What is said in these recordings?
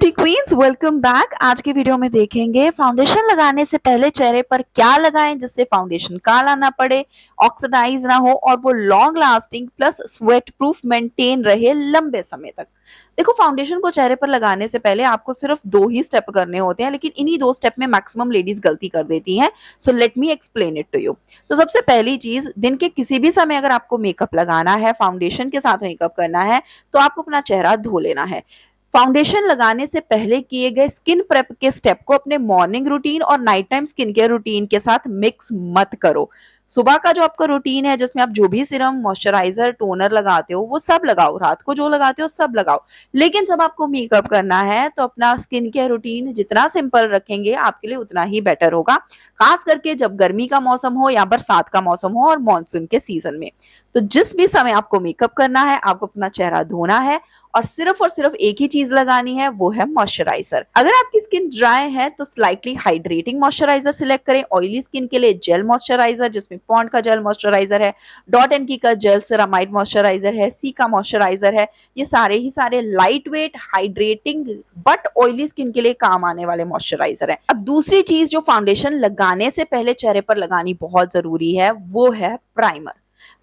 Beauty queen's, welcome back. आज की video में देखेंगे फाउंडेशन लगाने से पहले चेहरे पर क्या लगाएं जिससे फाउंडेशन काला ना पड़े, ऑक्सीडाइज ना हो और वो long lasting plus sweat proof maintain रहे लंबे समय तक। देखो, फाउंडेशन को चेहरे पर लगाने से पहले आपको सिर्फ 2 ही स्टेप करने होते हैं, लेकिन इन्हीं 2 स्टेप में मैक्सिमम लेडीज गलती कर देती हैं। So let me explain it to you. तो सबसे पहली चीज, दिन के किसी भी समय अगर आपको मेकअप लगाना है, फाउंडेशन के साथ मेकअप करना है, तो आपको अपना चेहरा धो लेना है। फाउंडेशन लगाने से पहले किए गए स्किन प्रेप के स्टेप को अपने मॉर्निंग रूटीन और night time skin care routine के साथ मिक्स मत करो। सुबह का जो आपका रूटीन है, जिसमें आप जो भी सीरम, मॉइस्चराइजर, टोनर लगाते हो वो सब लगाओ, रात को जो लगाते हो सब लगाओ। लेकिन जब आपको मेकअप करना है तो अपना स्किन केयर रूटीन जितना सिंपल रखेंगे आपके लिए उतना ही बेटर होगा, खास करके जब गर्मी का मौसम हो या बरसात का मौसम हो और मानसून के सीजन में। तो जिस भी समय आपको मेकअप करना है, आपको अपना चेहरा धोना है और सिर्फ एक ही चीज लगानी है, वो है मॉइस्चराइजर। अगर आपकी स्किन ड्राई है तो स्लाइटली हाइड्रेटिंग मॉइस्चराइजर सिलेक्ट करें। ऑयली स्किन के लिए जेल मॉइस्चराइजर, जिसमें पॉन्ड का जेल मॉइस्चराइजर है, डॉट एंड की का जेल सेरामाइड मॉइस्चराइजर है, सी का मॉइस्चराइजर है। ये सारे light weight, hydrating but oily skin के लिए काम आने वाले मॉइस्चराइजर है। अब दूसरी चीज जो फाउंडेशन लगाने से पहले चेहरे पर लगानी बहुत जरूरी है, वो है प्राइमर।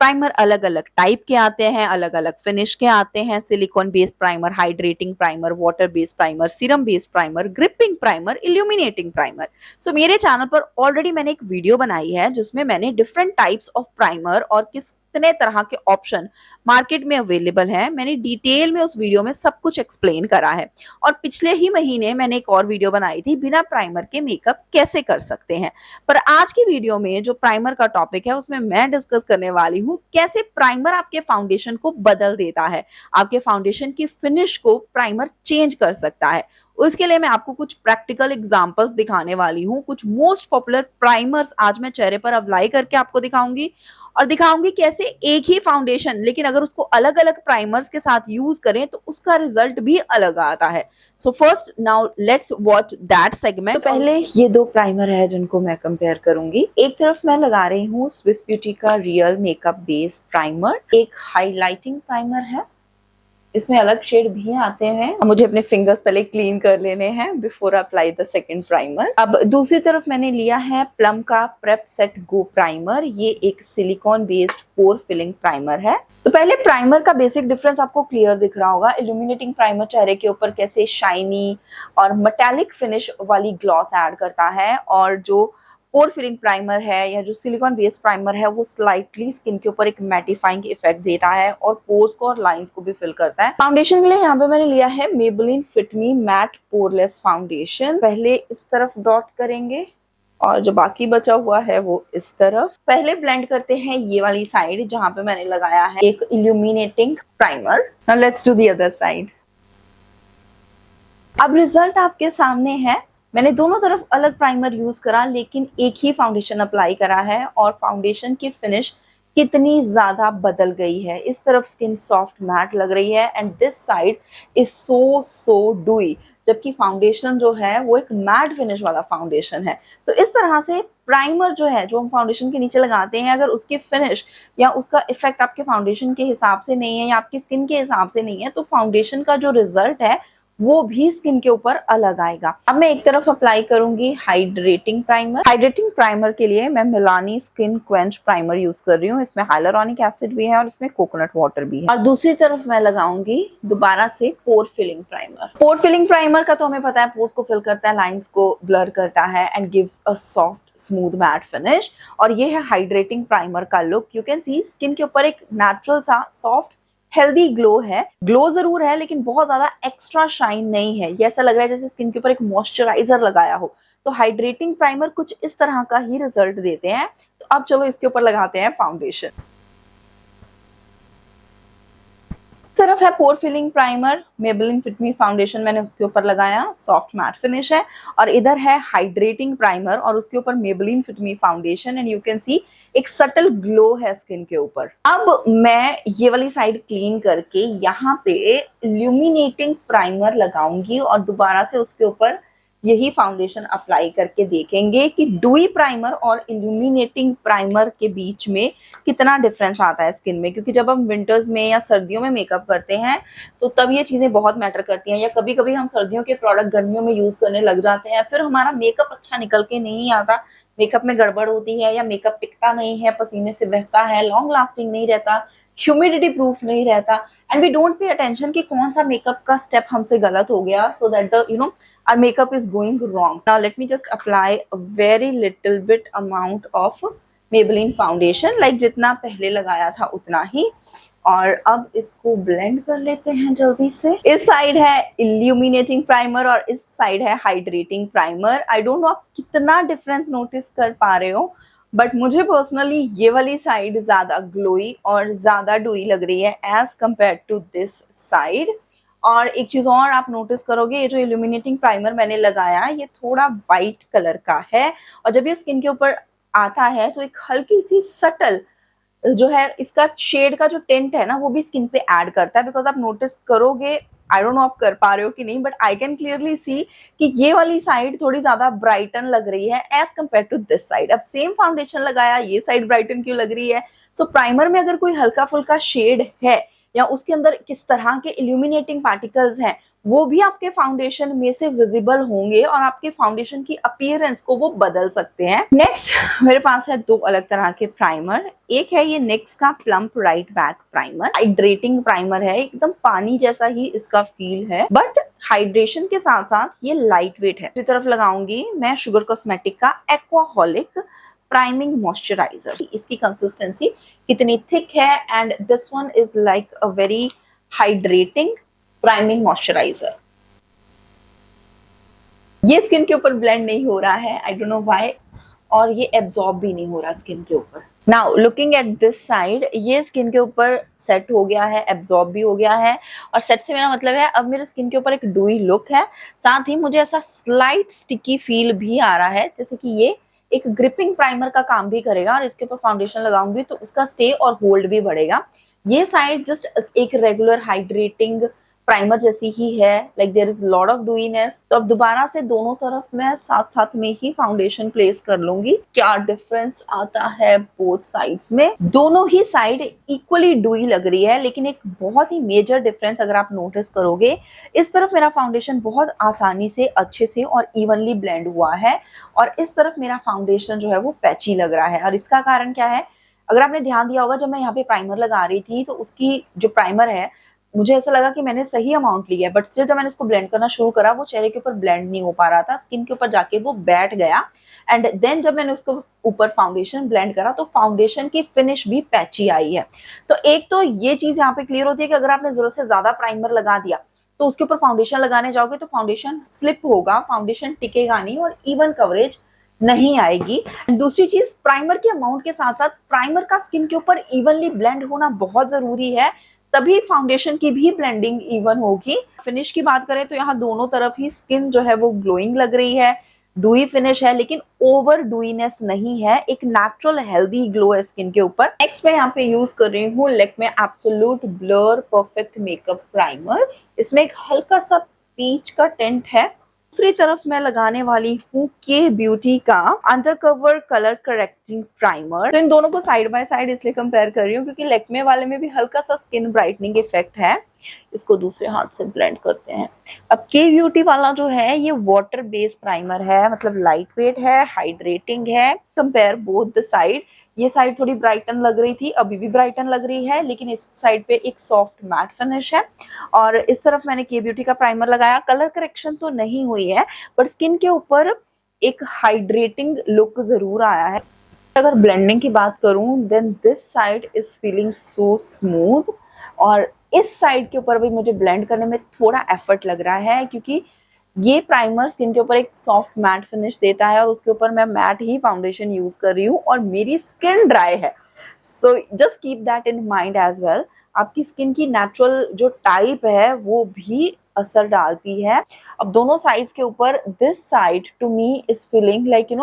प्राइमर अलग अलग टाइप के आते हैं, अलग अलग फिनिश के आते हैं। Silicone based primer, hydrating primer, water based primer, serum based primer, gripping primer, illuminating primer. So मेरे चैनल पर ऑलरेडी मैंने एक वीडियो बनाई है जिसमें मैंने डिफरेंट टाइप्स ऑफ प्राइमर और कितने तरह के ऑप्शन मार्केट में अवेलेबल हैं, मैंने डिटेल में उस वीडियो में सब कुछ एक्सप्लेन करा है। और पिछले ही महीने मैंने एक और वीडियो बनाई थी, बिना प्राइमर के मेकअप कैसे कर सकते हैं। पर आज की वीडियो में जो प्राइमर का टॉपिक है उसमें मैं डिस्कस करने वाली हूँ कैसे प्राइमर आपके फाउंडेशन को बदल देता है, आपके फाउंडेशन की फिनिश को प्राइमर चेंज कर सकता है। उसके लिए मैं आपको कुछ प्रैक्टिकल एग्जांपल्स दिखाने वाली हूँ। कुछ मोस्ट पॉपुलर प्राइमर्स आज मैं चेहरे पर अप्लाई करके आपको दिखाऊंगी और दिखाऊंगी कैसे एक ही फाउंडेशन, लेकिन अगर उसको अलग अलग प्राइमर्स के साथ यूज करें तो उसका रिजल्ट भी अलग आता है। So first now let's watch that segment. तो पहले ये 2 प्राइमर है जिनको मैं कंपेयर करूंगी। एक तरफ मैं लगा रही हूँ स्विस ब्यूटी का रियल मेकअप बेस प्राइमर, एक हाईलाइटिंग प्राइमर है, इसमें अलग शेड भी आते हैं। मुझे अपने फिंगर्स पहले क्लीन कर लेने हैं before apply the second primer. अब दूसरी तरफ मैंने लिया है प्लम का प्रेप सेट गो प्राइमर। ये एक सिलिकॉन बेस्ड पोर फिलिंग प्राइमर है। तो पहले प्राइमर का बेसिक डिफरेंस आपको क्लियर दिख रहा होगा। इल्यूमिनेटिंग प्राइमर चेहरे के ऊपर कैसे शाइनी और मेटालिक फिनिश वाली ग्लॉस ऐड करता है, और जो पोर फिलिंग प्राइमर है या जो सिलिकॉन बेस्ड प्राइमर है वो स्लाइटली स्किन के ऊपर एक मैटिफाइंग इफेक्ट देता है और पोर्स को और लाइंस को भी फिल करता है। फाउंडेशन के लिए यहाँ पे मैंने लिया है मेबेलिन फिट मी मैट पोरलेस फाउंडेशन। पहले इस तरफ डॉट करेंगे और जो बाकी बचा हुआ है वो इस तरफ। पहले ब्लेंड करते हैं ये वाली साइड जहाँ पे मैंने लगाया है एक illuminating primer. Now let's do the other side. अब रिजल्ट आपके सामने है। मैंने दोनों तरफ अलग प्राइमर यूज करा, लेकिन एक ही फाउंडेशन अप्लाई करा है और फाउंडेशन की फिनिश कितनी ज्यादा बदल गई है। इस तरफ स्किन सॉफ्ट मैट लग रही है and this side is so डूई, जबकि फाउंडेशन जो है वो एक मैट फिनिश वाला फाउंडेशन है। तो इस तरह से प्राइमर जो है, जो हम फाउंडेशन के नीचे लगाते हैं, अगर उसकी फिनिश या उसका इफेक्ट आपके फाउंडेशन के हिसाब से नहीं है या आपकी स्किन के हिसाब से नहीं है, तो फाउंडेशन का जो रिजल्ट है वो भी स्किन के ऊपर अलग आएगा। अब मैं एक तरफ अप्लाई करूंगी हाइड्रेटिंग प्राइमर। हाइड्रेटिंग प्राइमर के लिए मैं मिलानी स्किन क्वेंच प्राइमर यूज कर रही हूँ। इसमें हाइलुरोनिक एसिड भी है और इसमें कोकोनट वाटर भी है। और दूसरी तरफ मैं लगाऊंगी दोबारा से पोर फिलिंग प्राइमर। पोर फिलिंग प्राइमर का तो हमें पता है, पोर्स को फिल करता है, लाइंस को ब्लर करता है and gives a soft smooth matte finish. और ये है हाइड्रेटिंग प्राइमर का look. You can see skin के ऊपर एक नेचुरल सा सॉफ्ट हेल्दी ग्लो है। ग्लो जरूर है लेकिन बहुत ज्यादा एक्स्ट्रा शाइन नहीं है। ये ऐसा लग रहा है जैसे स्किन के ऊपर एक मॉइस्चराइजर लगाया हो। तो हाइड्रेटिंग प्राइमर कुछ इस तरह का ही रिजल्ट देते हैं। तो अब चलो इसके ऊपर लगाते हैं फाउंडेशन। तरफ है पोर फिलिंग प्राइमर, मेबेलिन फिट मी फाउंडेशन मैंने उसके ऊपर लगाया, सॉफ्ट मैट फिनिश है। और इधर है हाइड्रेटिंग प्राइमर और उसके ऊपर Maybelline fit me foundation and you can see एक सटल ग्लो है स्किन के ऊपर। अब मैं ये वाली साइड क्लीन करके यहाँ पे इल्यूमिनेटिंग प्राइमर लगाऊंगी और दोबारा से उसके ऊपर यही फाउंडेशन अप्लाई करके देखेंगे कि डुई प्राइमर और इल्यूमिनेटिंग प्राइमर के बीच में कितना डिफरेंस आता है स्किन में। क्योंकि जब हम विंटर्स में या सर्दियों में मेकअप करते हैं तो तब ये चीजें बहुत मैटर करती हैं, या कभी कभी हम सर्दियों के प्रोडक्ट गर्मियों में यूज करने लग जाते हैं, फिर हमारा मेकअप अच्छा निकल के नहीं आता, मेकअप में गड़बड़ होती है या मेकअप टिकता नहीं है, पसीने से बहता है, लॉन्ग लास्टिंग नहीं रहता, ह्यूमिडिटी प्रूफ नहीं रहता, and we don't pay attention कि कौन सा मेकअप का स्टेप हमसे गलत हो गया, so that the our makeup is going wrong. Now let me just apply a very little bit amount of Maybelline foundation, like जितना पहले लगाया था उतना ही, और अब इसको ब्लेंड कर लेते हैं जल्दी से। इस साइड है इल्यूमिनेटिंग प्राइमर और इस साइड है hydrating primer. I don't know आप कितना डिफरेंस नोटिस कर पा रहे हो, बट मुझे पर्सनली ये वाली साइड ज्यादा ग्लोई और ज्यादा डुई लग रही है as compare to this side. और एक चीज और आप नोटिस करोगे, ये जो इल्यूमिनेटिंग प्राइमर मैंने लगाया ये थोड़ा वाइट कलर का है, और जब ये स्किन के ऊपर आता है तो एक हल्की सी सटल जो है इसका शेड का जो टेंट है ना वो भी स्किन पे ऐड करता है। बिकॉज आप नोटिस करोगे, आई डोंट नो आप कर पा रहे हो कि नहीं, but I can clearly see कि ये वाली साइड थोड़ी ज्यादा ब्राइटन लग रही है as compare to this side. अब सेम फाउंडेशन लगाया, ये साइड ब्राइटन क्यों लग रही है? सो प्राइमर में अगर कोई हल्का फुल्का शेड है या उसके अंदर किस तरह के इल्यूमिनेटिंग पार्टिकल्स हैं वो भी आपके फाउंडेशन में से विजिबल होंगे और आपके फाउंडेशन की अपीयरेंस को वो बदल सकते हैं। नेक्स्ट मेरे पास है दो अलग तरह के प्राइमर। एक है ये NYX का plump right back primer, hydrating primer है, एकदम पानी जैसा ही इसका फील है, बट हाइड्रेशन के साथ साथ ये लाइट वेट है। दूसरी तरफ लगाऊंगी मैं शुगर कॉस्मेटिक का एक्वाहॉलिक प्राइमिंग मॉइस्चराइजर। इसकी कंसिस्टेंसी कितनी थिक है, and this one is like a very hydrating priming moisturiser. ये स्किन के ऊपर ब्लेंड नहीं हो रहा है, आई डोंट नो व्हाई, और ये एब्जॉर्ब भी नहीं हो रहा स्किन के ऊपर। Now looking at this side, ये स्किन के ऊपर सेट हो गया है, एब्जॉर्ब भी हो गया है, और सेट से मेरा मतलब है अब मेरे स्किन के ऊपर एक डुई लुक है, साथ ही मुझे ऐसा स्लाइट स्टिकी फील भी आ रहा है, जैसे कि ये एक ग्रिपिंग प्राइमर का काम भी करेगा, और इसके ऊपर फाउंडेशन लगाऊंगी तो उसका स्टे और होल्ड भी बढ़ेगा। ये साइड जस्ट एक रेगुलर हाइड्रेटिंग प्राइमर जैसी ही है, like there is lot of dewiness. तो अब दोबारा से दोनों तरफ मैं साथ साथ में ही फाउंडेशन प्लेस कर लूंगी। क्या डिफरेंस आता है बोथ साइड्स में, दोनों ही साइड इक्वली डुई लग रही है, लेकिन एक बहुत ही मेजर डिफरेंस अगर आप नोटिस करोगे, इस तरफ मेरा फाउंडेशन बहुत आसानी से अच्छे से और इवनली ब्लेंड हुआ है, और इस तरफ मेरा फाउंडेशन जो है वो पैची लग रहा है। और इसका कारण क्या है, अगर आपने ध्यान दिया होगा जब मैं यहाँ पे प्राइमर लगा रही थी तो उसकी जो प्राइमर है मुझे ऐसा लगा कि मैंने सही अमाउंट लिया है, बट स्टिल जब मैंने इसको ब्लेंड करना शुरू करा वो चेहरे के ऊपर ब्लेंड नहीं हो पा रहा था, स्किन के ऊपर जाके वो बैठ गया। एंड देन जब मैंने उसको ऊपर फाउंडेशन ब्लेंड करा तो फाउंडेशन की फिनिश भी पैची आई है। तो एक तो ये चीज यहाँ पे क्लियर होती है कि अगर आपने जरूरत से ज्यादा प्राइमर लगा दिया तो उसके ऊपर फाउंडेशन लगाने जाओगे तो फाउंडेशन स्लिप होगा, फाउंडेशन टिकेगा नहीं और इवन कवरेज नहीं आएगी। दूसरी चीज, प्राइमर के अमाउंट के साथ साथ प्राइमर का स्किन के ऊपर इवनली ब्लेंड होना बहुत जरूरी है, तभी फाउंडेशन की भी ब्लेंडिंग इवन होगी। फिनिश की बात करें तो यहाँ दोनों तरफ ही स्किन जो है वो ग्लोइंग लग रही है, डुई फिनिश है, लेकिन ओवर डुईनेस नहीं है, एक नेचुरल हेल्दी ग्लो है स्किन के ऊपर। नेक्स्ट मैं यहाँ पे यूज कर रही हूँ Lakme absolute blur perfect makeup primer. इसमें एक हल्का सा पीच का टेंट है। दूसरी तरफ मैं लगाने वाली हूँ के ब्यूटी का अंडरकवर कलर करेक्टिंग प्राइमर। तो इन दोनों को साइड बाय साइड इसलिए कंपेयर कर रही हूँ क्योंकि लैक्मे वाले में भी हल्का सा स्किन ब्राइटनिंग इफेक्ट है। इसको दूसरे हाथ से ब्लेंड करते हैं। अब के ब्यूटी वाला जो है ये वाटर बेस्ड प्राइमर है, मतलब लाइट वेट है, हाइड्रेटिंग है। कंपेयर बोथ द साइड, ये साइड थोड़ी ब्राइटन लग रही थी, अभी भी ब्राइटन लग रही है, लेकिन इस साइड पे एक सॉफ्ट मैट फिनिश है। और इस तरफ मैंने के ब्यूटी का प्राइमर लगाया, कलर करेक्शन तो नहीं हुई है बट स्किन के ऊपर एक हाइड्रेटिंग लुक जरूर आया है। अगर ब्लेंडिंग की बात करूं then this side is feeling so smooth, और इस साइड के ऊपर भी मुझे ब्लेंड करने में थोड़ा एफर्ट लग रहा है क्योंकि ये प्राइमर स्किन के ऊपर एक सॉफ्ट मैट फिनिश देता है और उसके ऊपर मैं मैट ही फाउंडेशन यूज कर रही हूँ और मेरी स्किन ड्राई है। So just keep that in mind as well. आपकी स्किन की नेचुरल जो टाइप है वो भी असर डालती है। अब दोनों साइड्स के ऊपर this side to me is feeling like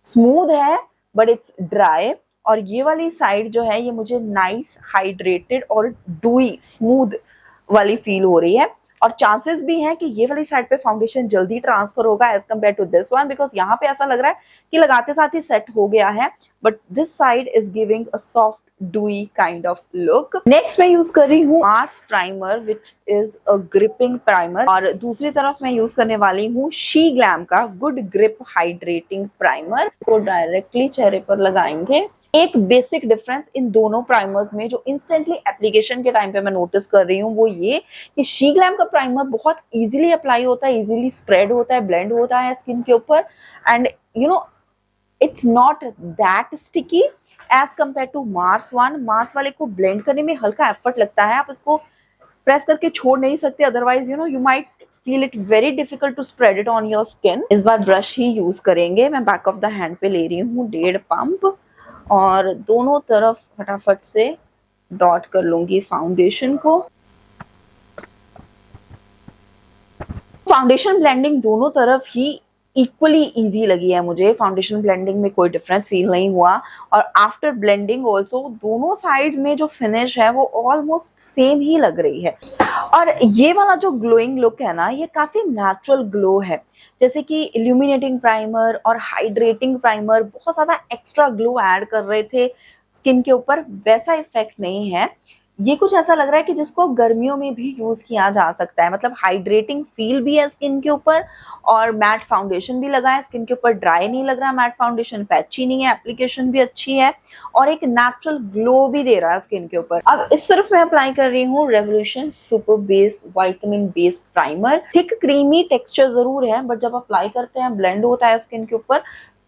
smooth है बट इट्स ड्राई, और ये वाली साइड जो है ये मुझे नाइस हाइड्रेटेड और डूई स्मूथ वाली फील हो रही है। और चांसेस भी हैं कि ये वाली साइड पे फाउंडेशन जल्दी ट्रांसफर होगा as compare to this one, because यहाँ पे ऐसा लग रहा है कि लगाते साथ ही सेट हो गया है, but this side is giving a soft dewy kind of look. Next मैं यूज कर रही हूँ Mars primer which is a gripping primer, और दूसरी तरफ मैं यूज करने वाली हूँ शी ग्लैम का गुड ग्रिप हाइड्रेटिंग प्राइमर। इसको डायरेक्टली चेहरे पर लगाएंगे। एक बेसिक डिफरेंस इन दोनों प्राइमर्स में जो इंस्टेंटली एप्लीकेशन के टाइम पे मैं नोटिस कर रही हूँ वो ये कि शी ग्लैम का प्राइमर बहुत इजीली अप्लाई होता है, इजीली स्प्रेड होता है, ब्लेंड होता है स्किन के ऊपर, and you know it's not that sticky as compare to Mars one. Mars वाले को ब्लेंड करने में हल्का एफर्ट लगता है, आप इसको प्रेस करके छोड़ नहीं सकते, otherwise you might feel it very difficult to spread it on your skin. इस बार ब्रश ही यूज करेंगे। मैं बैक ऑफ द हैंड पे ले रही हूँ 1.5 पंप और दोनों तरफ फटाफट से डॉट कर लूंगी फाउंडेशन को। फाउंडेशन ब्लेंडिंग दोनों तरफ ही इक्वली इजी लगी है मुझे, फाउंडेशन ब्लेंडिंग में कोई डिफरेंस फील नहीं हुआ, और आफ्टर ब्लेंडिंग ऑल्सो दोनों साइड में जो फिनिश है वो ऑलमोस्ट सेम ही लग रही है। और ये वाला जो ग्लोइंग लुक है ना, ये काफी नेचुरल ग्लो है, जैसे कि इल्यूमिनेटिंग प्राइमर और हाइड्रेटिंग प्राइमर बहुत ज्यादा एक्स्ट्रा ग्लो ऐड कर रहे थे स्किन के ऊपर, वैसा इफेक्ट नहीं है। ये कुछ ऐसा लग रहा है कि जिसको गर्मियों में भी यूज किया जा सकता है, मतलब हाइड्रेटिंग फील भी है स्किन के ऊपर, और मैट फाउंडेशन भी लगा है स्किन के ऊपर, ड्राई नहीं लग रहा, मैट फाउंडेशन पैची नहीं है, एप्लीकेशन भी अच्छी है, और एक नेचुरल ग्लो भी दे रहा है स्किन के ऊपर। अब इस तरफ मैं अप्लाई कर रही हूँ revolution super base vitamin based primer. Thick creamy texture जरूर है, बट जब अप्लाई करते हैं ब्लेंड होता है स्किन के ऊपर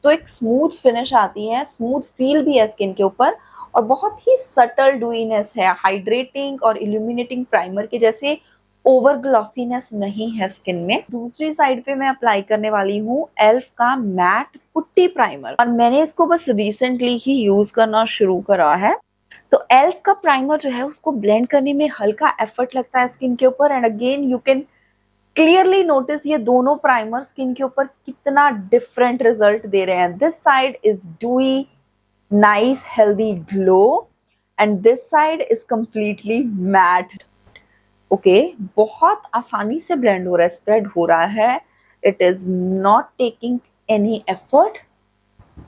तो एक स्मूथ फिनिश आती है, स्मूथ फील भी है स्किन के ऊपर, और बहुत ही सटल डूइनेस है। हाइड्रेटिंग और इल्यूमिनेटिंग प्राइमर के जैसे ओवर ग्लॉसीनेस नहीं है स्किन में। दूसरी साइड पे मैं अप्लाई करने वाली हूँ एल्फ का मैट पुट्टी प्राइमर, और मैंने इसको बस रिसेंटली ही यूज करना शुरू करा है। तो एल्फ का प्राइमर जो है उसको ब्लेंड करने में हल्का एफर्ट लगता है स्किन के ऊपर, and again you can clearly notice ये दोनों प्राइमर स्किन के ऊपर कितना डिफरेंट रिजल्ट दे रहे हैं। This side is डूई nice healthy glow and this side is completely matte. Okay, बहुत आसानी से ब्लेंड हो रहा है, स्प्रेड हो रहा है, it is not taking any effort।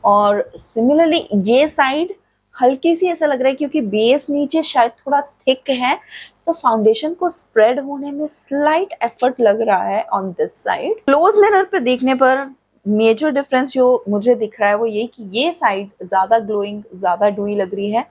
और सिमिलरली ये साइड हल्की सी ऐसा लग रहा है क्योंकि बेस नीचे शायद थोड़ा थिक है, तो फाउंडेशन को स्प्रेड होने में स्लाइट एफर्ट लग रहा है on this side. Close mirror पे देखने पर मेजर डिफरेंस जो मुझे दिख रहा है वो ये कि ये साइड ज्यादा ग्लोइंग, ज्यादा डूई लग रही है,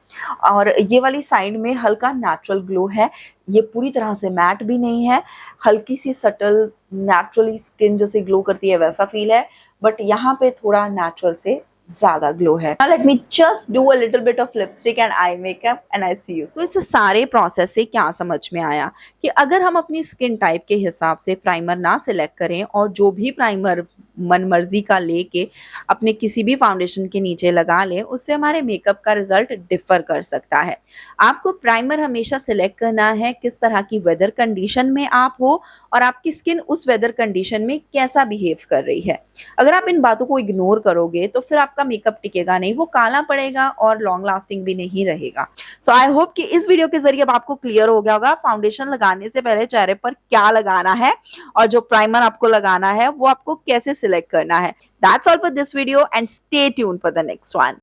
और ये वाली साइड में हल्का नेचुरल ग्लो है। ये पूरी तरह से मैट भी नहीं है, हल्की सी सटल नेचुरली स्किन जैसे ग्लो करती है वैसा फील है, बट यहाँ पे थोड़ा नेचुरल से ज्यादा ग्लो है। Now let me just do a little bit of lipstick and eye makeup and I see you। तो इस सारे प्रोसेस से क्या समझ में आया कि अगर हम अपनी स्किन टाइप के हिसाब से प्राइमर ना सिलेक्ट करें और जो भी प्राइमर मन मर्जी का लेके अपने किसी भी फाउंडेशन के नीचे लगा लें, उससे हमारे मेकअप का रिजल्ट डिफर कर सकता है। आपको प्राइमर हमेशा सिलेक्ट करना है किस तरह की वेदर कंडीशन में आप हो और आपकी स्किन उस वेदर कंडीशन में कैसा बिहेव कर रही है। अगर आप इन बातों को इग्नोर करोगे तो फिर आपका मेकअप टिकेगा नहीं, वो काला पड़ेगा और लॉन्ग लास्टिंग भी नहीं रहेगा। सो आई होप कि इस वीडियो के जरिए अब आपको क्लियर हो गया होगा फाउंडेशन लगाने से पहले चेहरे पर क्या लगाना है और जो प्राइमर आपको लगाना है वो आपको कैसे सिलेक्ट करना है। That's all for this video and stay tuned for the next one.